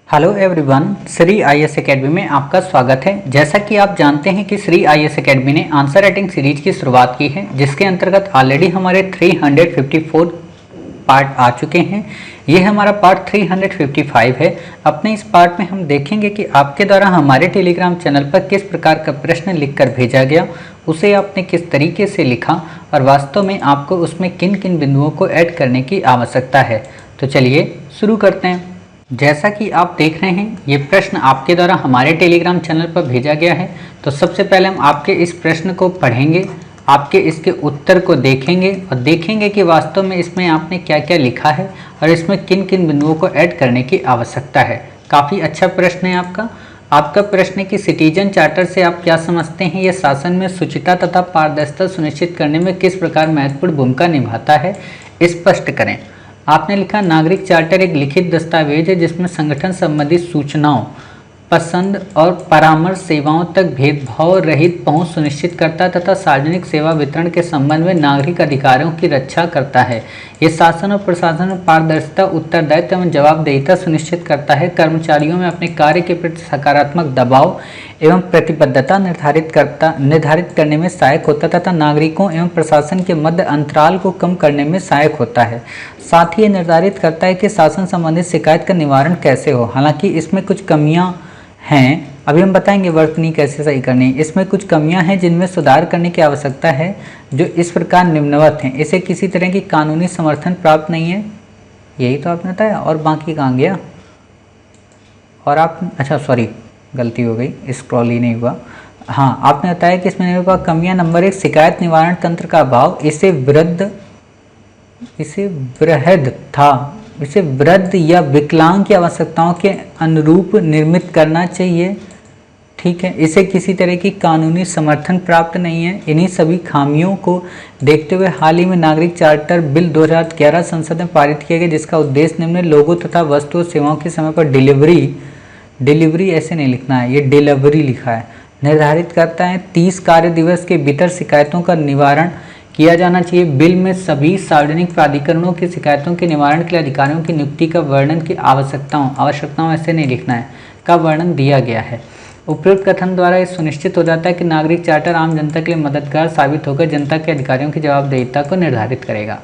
Hello everyone, Shri IAS academy में आपका स्वागत है। जैसा कि आप जानते हैं कि श्री आईएएस एकेडमी ने आंसर राइटिंग सीरीज की शुरुआत की है, जिसके अंतर्गत ऑलरेडी हमारे 354 पार्ट आ चुके हैं। ये हमारा पार्ट 355 है। अपने इस पार्ट में हम देखेंगे कि आपके द्वारा हमारे टेलीग्राम चैनल पर किस प्रकार का प्रश्न लिखकर भेजा गया, उसे आपने किस तरीके से लिखा और वास्तव में आपको उसमें किन किन बिंदुओं को ऐड करने की आवश्यकता है। तो चलिए शुरू करते हैं। जैसा कि आप देख रहे हैं, ये प्रश्न आपके द्वारा हमारे टेलीग्राम चैनल पर भेजा गया है। तो सबसे पहले हम आपके इस प्रश्न को पढ़ेंगे, आपके इसके उत्तर को देखेंगे और देखेंगे कि वास्तव में इसमें आपने क्या क्या लिखा है और इसमें किन किन बिंदुओं को ऐड करने की आवश्यकता है। काफ़ी अच्छा प्रश्न है आपका प्रश्न है कि सिटीजन चार्टर से आप क्या समझते हैं, यह शासन में शुचिता तथा पारदर्शिता सुनिश्चित करने में किस प्रकार महत्वपूर्ण भूमिका निभाता है, स्पष्ट करें। आपने लिखा नागरिक चार्टर एक लिखित दस्तावेज है जिसमें संगठन संबंधी सूचनाओं, पसंद और परामर्श सेवाओं तक भेदभाव रहित पहुंच सुनिश्चित करता है तथा सार्वजनिक सेवा वितरण के संबंध में नागरिक अधिकारों की रक्षा करता है। ये शासन और प्रशासन में पारदर्शिता, उत्तरदायित्व एवं जवाबदेहिता सुनिश्चित करता है। कर्मचारियों में अपने कार्य के प्रति सकारात्मक दबाव एवं प्रतिबद्धता निर्धारित करने में सहायक होता है तथा नागरिकों एवं प्रशासन के मध्य अंतराल को कम करने में सहायक होता है। साथ ही ये निर्धारित करता है कि शासन संबंधित शिकायत का निवारण कैसे हो। हालांकि इसमें कुछ कमियां हैं, अभी हम बताएंगे वर्तनी कैसे सही करनी। इसमें कुछ कमियां हैं जिनमें सुधार करने की आवश्यकता है, जो इस प्रकार निम्नवत हैं। इसे किसी तरह की कानूनी समर्थन प्राप्त नहीं है, यही तो आपने बताया। और बाकी कहाँ गया? और आप अच्छा सॉरी गलती हो गई, स्क्रॉल ही नहीं हुआ। हाँ, आपने बताया कि इसमें मेरे पास कमियां नंबर 1 शिकायत निवारण तंत्र का अभाव। इसे वृद्ध या विकलांग की आवश्यकताओं के अनुरूप निर्मित करना चाहिए। ठीक है, इसे किसी तरह की कानूनी समर्थन प्राप्त नहीं है। इन्हीं सभी खामियों को देखते हुए हाल ही में नागरिक चार्टर बिल 2011 संसद में पारित किया गया, जिसका उद्देश्य निम्न है। लोगों तथा वस्तु और सेवाओं के समय पर डिलीवरी ऐसे नहीं लिखना है, ये डिलीवरी लिखा है, निर्धारित करता है। 30 कार्य दिवस के भीतर शिकायतों का निवारण किया जाना चाहिए। बिल में सभी सार्वजनिक प्राधिकरणों की शिकायतों के निवारण के लिए अधिकारियों की नियुक्ति का वर्णन की आवश्यकताओं ऐसे नहीं लिखना है, का वर्णन दिया गया है। उपयुक्त कथन द्वारा यह सुनिश्चित हो जाता है कि नागरिक चार्टर आम जनता के लिए मददगार साबित होकर जनता के अधिकारियों की जवाबदेहिता को निर्धारित करेगा।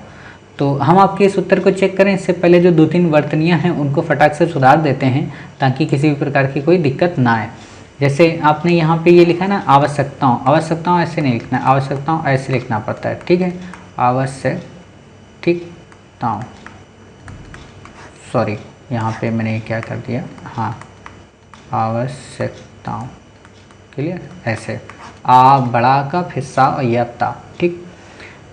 तो हम आपके इस उत्तर को चेक करें, इससे पहले जो 2-3 वर्तनियाँ हैं उनको फटाक से सुधार देते हैं ताकि किसी भी प्रकार की कोई दिक्कत ना आए। जैसे आपने यहाँ पे ये लिखा ना आवश्यकताओं ऐसे नहीं लिखना है, आवश्यकताओं ऐसे लिखना पड़ता है। ठीक है, आवश्यकताओं, सॉरी यहाँ पे मैंने क्या कर दिया, हाँ आवश्यकताओं, क्लियर, ऐसे आ बड़ा का हिस्सा और यत्ता। ठीक,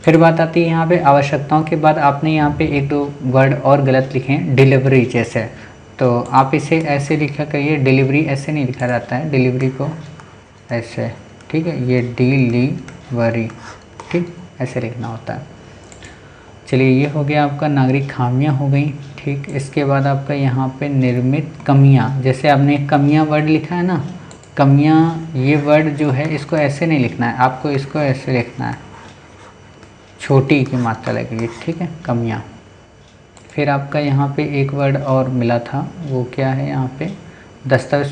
फिर बात आती है यहाँ पे आवश्यकताओं के बाद आपने यहाँ पे 1-2 वर्ड और गलत लिखे हैं, डिलीवरी जैसे, तो आप इसे ऐसे लिखा करिए, डिलीवरी ऐसे नहीं लिखा जाता है, डिलीवरी को ऐसे, ठीक है, ये डिलीवरी, ठीक ऐसे लिखना होता है। चलिए, ये हो गया आपका नागरिक खामियां हो गई। ठीक, इसके बाद आपका यहाँ पे निर्मित कमियां, जैसे आपने कमियां वर्ड लिखा है ना, कमियां, ये वर्ड जो है इसको ऐसे नहीं लिखना है, आपको इसको ऐसे लिखना है, छोटी की मात्रा लगेगी। ठीक है, कमियां। फिर आपका यहाँ पे एक वर्ड और मिला था, वो क्या है यहाँ पे, दस्तावेज,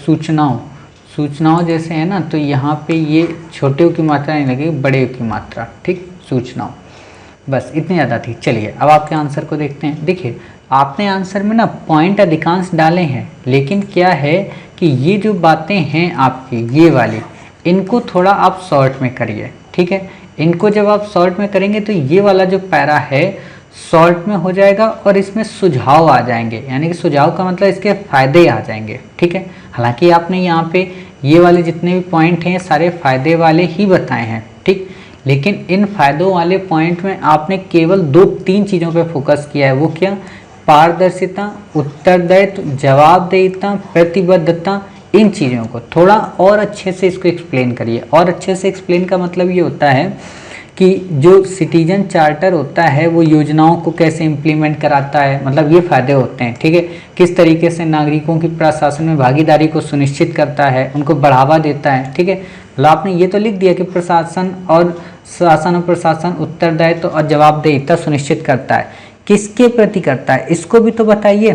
सूचनाओं जैसे है ना, तो यहाँ पे ये छोटे की मात्रा नहीं लगेगी, बड़े की मात्रा। ठीक, सूचनाओं, बस इतनी ज़्यादा थी। चलिए अब आपके आंसर को देखते हैं। देखिए, आपने आंसर में ना पॉइंट अधिकांश डाले हैं, लेकिन क्या है कि ये जो बातें हैं आपकी ये वाली, इनको थोड़ा आप शॉर्ट में करिए। ठीक है, इनको जब आप शॉर्ट में करेंगे तो ये वाला जो पैरा है शॉर्ट में हो जाएगा और इसमें सुझाव आ जाएंगे, यानी कि सुझाव का मतलब इसके फायदे आ जाएंगे। ठीक है, हालांकि आपने यहाँ पे ये वाले जितने भी पॉइंट हैं सारे फायदे वाले ही बताए हैं। ठीक, लेकिन इन फायदों वाले पॉइंट में आपने केवल 2-3 चीज़ों पे फोकस किया है। वो क्या? पारदर्शिता, उत्तरदायित्व, जवाबदेहिता, प्रतिबद्धता, इन चीज़ों को थोड़ा और अच्छे से इसको एक्सप्लेन करिए। और अच्छे से एक्सप्लेन का मतलब ये होता है कि जो सिटीजन चार्टर होता है वो योजनाओं को कैसे इम्प्लीमेंट कराता है, मतलब ये फायदे होते हैं। ठीक है, किस तरीके से नागरिकों की प्रशासन में भागीदारी को सुनिश्चित करता है, उनको बढ़ावा देता है। ठीक है, मतलब आपने ये तो लिख दिया कि प्रशासन और प्रशासन उत्तरदायित्व और जवाबदेहिता सुनिश्चित करता है, किसके प्रति करता है इसको भी तो बताइए।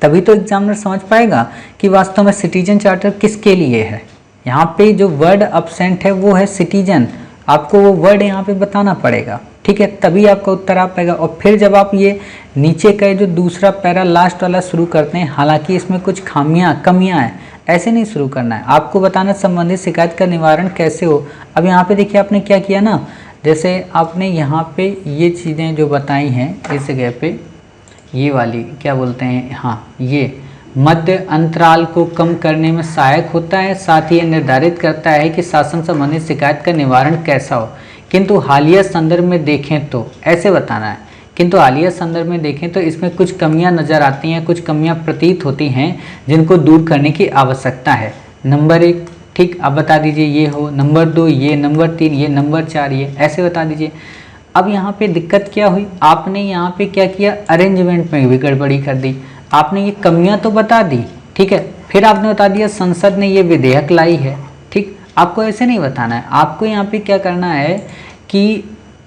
तभी तो एग्जामिनर समझ पाएगा कि वास्तव में सिटीजन चार्टर किसके लिए है। यहाँ पे जो वर्ड अब्सेंट है वो है सिटीजन, आपको वो वर्ड यहाँ पे बताना पड़ेगा, ठीक है, तभी आपका उत्तर आ पाएगा। और फिर जब आप ये नीचे का जो दूसरा पैरा लास्ट वाला शुरू करते हैं, हालांकि इसमें कुछ कमियां हैं, ऐसे नहीं शुरू करना है, आपको बताना संबंधित शिकायत का निवारण कैसे हो। अब यहाँ पे देखिए आपने क्या किया ना, जैसे आपने यहाँ पे ये चीज़ें जो बताई हैं इस जगह पे, ये वाली क्या बोलते हैं, हाँ, ये मध्य अंतराल को कम करने में सहायक होता है, साथ ही यह निर्धारित करता है कि शासन संबंधित शिकायत का निवारण कैसा हो। किंतु हालिया संदर्भ में देखें तो, ऐसे बताना है, किंतु हालिया संदर्भ में देखें तो इसमें कुछ कमियां नज़र आती हैं, कुछ कमियां प्रतीत होती हैं जिनको दूर करने की आवश्यकता है। नंबर 1, ठीक, अब बता दीजिए ये हो, नंबर 2 ये, नंबर 3 ये, नंबर 4 ये, ऐसे बता दीजिए। अब यहाँ पे दिक्कत क्या हुई, आपने यहाँ पे क्या किया, अरेंजमेंट में भी गड़बड़ी कर दी। आपने ये कमियां तो बता दी, ठीक है, फिर आपने बता दिया संसद ने ये विधेयक लाई है, ठीक, आपको ऐसे नहीं बताना है। आपको यहाँ पे क्या करना है कि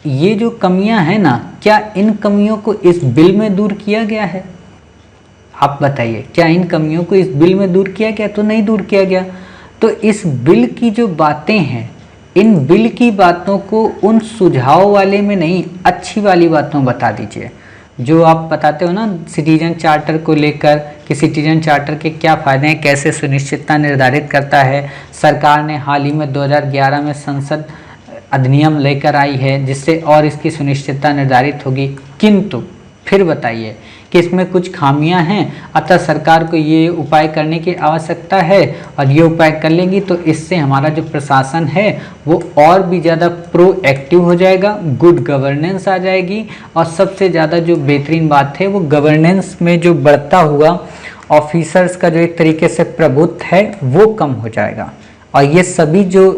ये जो कमियां हैं ना, क्या इन कमियों को इस बिल में दूर किया गया है? आप बताइए, क्या इन कमियों को इस बिल में दूर किया गया? तो नहीं दूर किया गया। तो इस बिल की जो बातें हैं, इन बिल की बातों को उन सुझाव वाले में नहीं, अच्छी वाली बातों बता दीजिए। जो आप बताते हो ना सिटीजन चार्टर को लेकर कि सिटीजन चार्टर के क्या फ़ायदे हैं, कैसे सुनिश्चितता निर्धारित करता है, सरकार ने हाल ही में 2011 में संसद अधिनियम लेकर आई है जिससे और इसकी सुनिश्चितता निर्धारित होगी, किंतु फिर बताइए कि इसमें कुछ खामियां हैं, अतः सरकार को ये उपाय करने की आवश्यकता है, और ये उपाय कर लेंगी तो इससे हमारा जो प्रशासन है वो और भी ज़्यादा प्रोएक्टिव हो जाएगा, गुड गवर्नेंस आ जाएगी, और सबसे ज़्यादा जो बेहतरीन बात है वो गवर्नेंस में जो बढ़ता हुआ ऑफिसर्स का जो एक तरीके से प्रभुत्व है वो कम हो जाएगा, और ये सभी जो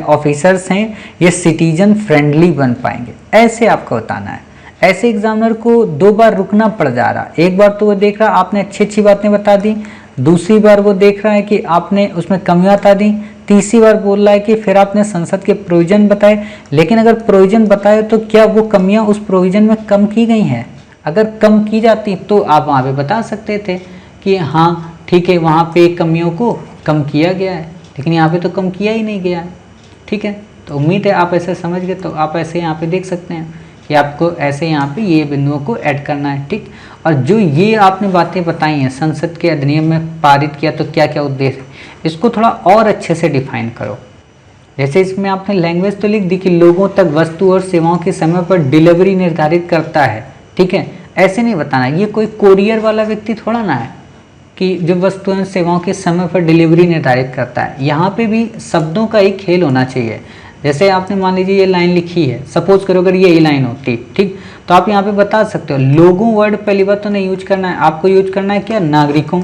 ऑफिसर्स हैं ये सिटीजन फ्रेंडली बन पाएंगे। ऐसे आपको बताना है। ऐसे एग्जामिनर को 2 बार रुकना पड़ जा रहा, एक बार तो वो देख रहा आपने अच्छी बातें बता दी, दूसरी बार वो देख रहा है कि आपने उसमें कमियां बता दी, तीसरी बार बोल रहा है कि फिर आपने संसद के प्रोविजन बताए, लेकिन अगर प्रोविजन बताए तो क्या वो कमियां उस प्रोविजन में कम की गई हैं? अगर कम की जाती तो आप वहाँ पे बता सकते थे कि हाँ ठीक है वहाँ पे कमियों को कम किया गया है, लेकिन यहाँ पे तो कम किया ही नहीं गया है, ठीक है। तो उम्मीद है आप ऐसे समझ गए। तो आप ऐसे यहाँ पे देख सकते हैं कि आपको ऐसे यहाँ पे ये बिंदुओं को ऐड करना है, ठीक। और जो ये आपने बातें बताई हैं संसद के अधिनियम में पारित किया तो क्या क्या उद्देश्य, इसको थोड़ा और अच्छे से डिफाइन करो। जैसे इसमें आपने लैंग्वेज तो लिख दी कि लोगों तक वस्तु और सेवाओं के समय पर डिलीवरी निर्धारित करता है, ठीक है, ऐसे नहीं बताना। ये कोई कोरियर वाला व्यक्ति थोड़ा ना है कि जो वस्तु एवं सेवाओं के समय पर डिलीवरी निर्धारित करता है। यहाँ पे भी शब्दों का एक खेल होना चाहिए। जैसे आपने मान लीजिए ये लाइन लिखी है, सपोज करो अगर ये लाइन होती, ठीक, तो आप यहाँ पे बता सकते हो लोगों वर्ड पहली बार तो नहीं यूज करना है, आपको यूज करना है क्या, नागरिकों,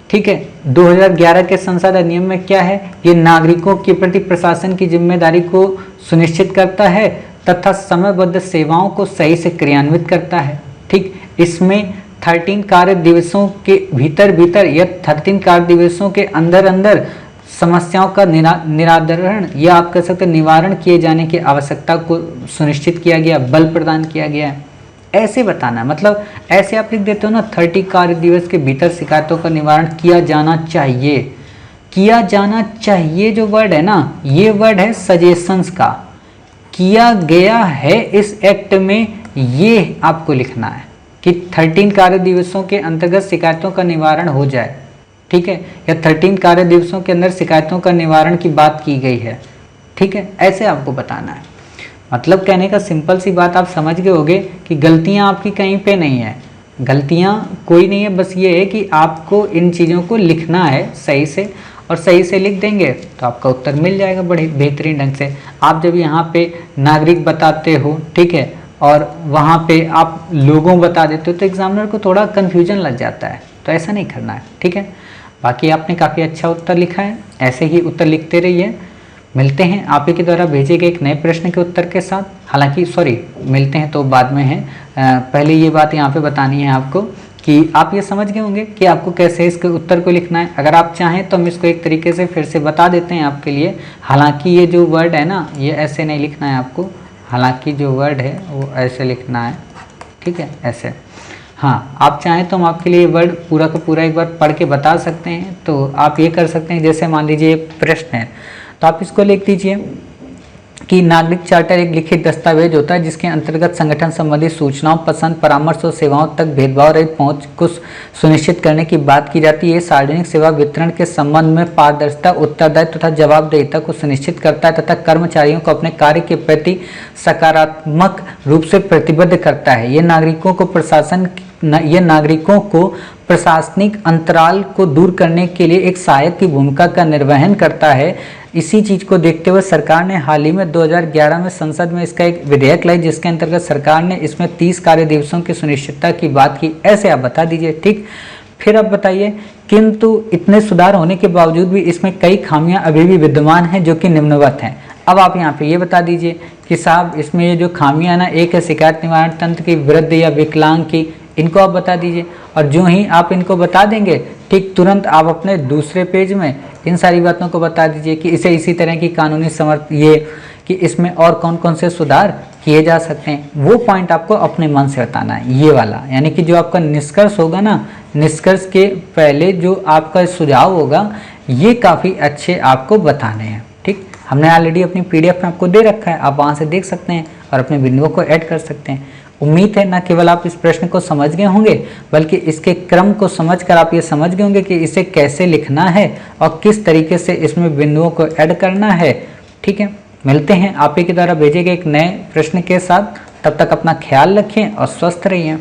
ठीक है। 2011 के संसद अधिनियम में क्या है, ये नागरिकों के प्रति प्रशासन की जिम्मेदारी को सुनिश्चित करता है तथा समयबद्ध सेवाओं को सही से क्रियान्वित करता है, ठीक। इसमें 13 कार्य दिवसों के भीतर या 13 कार्य दिवसों के अंदर समस्याओं का निरादरण या आप कह सकते हैं निवारण किए जाने की आवश्यकता को सुनिश्चित किया गया, बल प्रदान किया गया है, ऐसे बताना है। मतलब ऐसे आप लिख देते हो ना 30 कार्य दिवस के भीतर शिकायतों का निवारण किया जाना चाहिए। किया जाना चाहिए जो वर्ड है ना, ये वर्ड है सजेशंस का, किया गया है इस एक्ट में, ये आपको लिखना है कि 13 कार्य दिवसों के अंतर्गत शिकायतों का निवारण हो जाए, ठीक है, या 13 कार्य दिवसों के अंदर शिकायतों का निवारण की बात की गई है, ठीक है, ऐसे आपको बताना है। मतलब कहने का सिंपल सी बात आप समझ गए होंगे कि गलतियां आपकी कहीं पे नहीं है, गलतियां कोई नहीं है, बस ये है कि आपको इन चीज़ों को लिखना है सही से, और सही से लिख देंगे तो आपका उत्तर मिल जाएगा बड़े बेहतरीन ढंग से। आप जब यहाँ पे नागरिक बताते हो, ठीक है, और वहाँ पे आप लोगों बता देते हो तो एग्जामिनर को थोड़ा कन्फ्यूजन लग जाता है, तो ऐसा नहीं करना है, ठीक है। बाकी आपने काफ़ी अच्छा उत्तर लिखा है, ऐसे ही उत्तर लिखते रहिए। मिलते हैं आप ही के द्वारा भेजे गए एक नए प्रश्न के उत्तर के साथ। हालांकि मिलते हैं तो बाद में है, पहले ये बात यहाँ पे बतानी है आपको कि आप ये समझ गए होंगे कि आपको कैसे इसके उत्तर को लिखना है। अगर आप चाहें तो हम इसको एक तरीके से फिर से बता देते हैं आपके लिए। हालांकि ये जो वर्ड है ना, ये ऐसे नहीं लिखना है आपको, हालांकि जो वर्ड है वो ऐसे लिखना है, ठीक है, ऐसे। हाँ, आप चाहें तो हम आपके लिए वर्ड पूरा का पूरा एक बार पढ़ के बता सकते हैं। तो आप ये कर सकते हैं, जैसे मान लीजिए प्रश्न है तो आप इसको लिख दीजिए कि नागरिक चार्टर एक लिखित दस्तावेज होता है जिसके अंतर्गत संगठन संबंधी सूचनाओं, पसंद, परामर्श और सेवाओं तक भेदभाव रहित पहुंच को सुनिश्चित करने की बात की जाती है। सार्वजनिक सेवा वितरण के संबंध में पारदर्शिता, उत्तरदायित्व तथा जवाबदेहिता को सुनिश्चित करता है तथा कर्मचारियों को अपने कार्य के प्रति सकारात्मक रूप से प्रतिबद्ध करता है। यह नागरिकों को प्रशासनिक अंतराल को दूर करने के लिए एक सहायक की भूमिका का निर्वहन करता है। इसी चीज को देखते हुए सरकार ने हाल ही में 2011 में संसद में इसका एक विधेयक लाई, जिसके अंतर्गत सरकार ने इसमें 30 कार्य दिवसों की सुनिश्चितता की बात की। ऐसे आप बता दीजिए, ठीक। फिर आप बताइए, किंतु इतने सुधार होने के बावजूद भी इसमें कई खामियां अभी भी विद्यमान हैं जो कि निम्नवत हैं। अब आप यहाँ पे ये बता दीजिए कि साहब इसमें ये जो खामियां ना, एक है शिकायत निवारण तंत्र की, वृद्ध या विकलांग की, इनको आप बता दीजिए। और जो ही आप इनको बता देंगे, ठीक तुरंत आप अपने दूसरे पेज में इन सारी बातों को बता दीजिए कि इसे इसी तरह की कानूनी ये कि इसमें और कौन कौन से सुधार किए जा सकते हैं। वो पॉइंट आपको अपने मन से बताना है, ये वाला। यानी कि जो आपका निष्कर्ष होगा ना, निष्कर्ष के पहले जो आपका सुझाव होगा, ये काफ़ी अच्छे आपको बताने हैं, ठीक। हमने ऑलरेडी अपनी PDF में आपको दे रखा है, आप वहाँ से देख सकते हैं और अपने बिंदुओं को ऐड कर सकते हैं। उम्मीद है न केवल आप इस प्रश्न को समझ गए होंगे, बल्कि इसके क्रम को समझकर आप ये समझ गए होंगे कि इसे कैसे लिखना है और किस तरीके से इसमें बिंदुओं को ऐड करना है, ठीक है। मिलते हैं आप ही के द्वारा भेजे गए एक नए प्रश्न के साथ। तब तक अपना ख्याल रखें और स्वस्थ रहिए।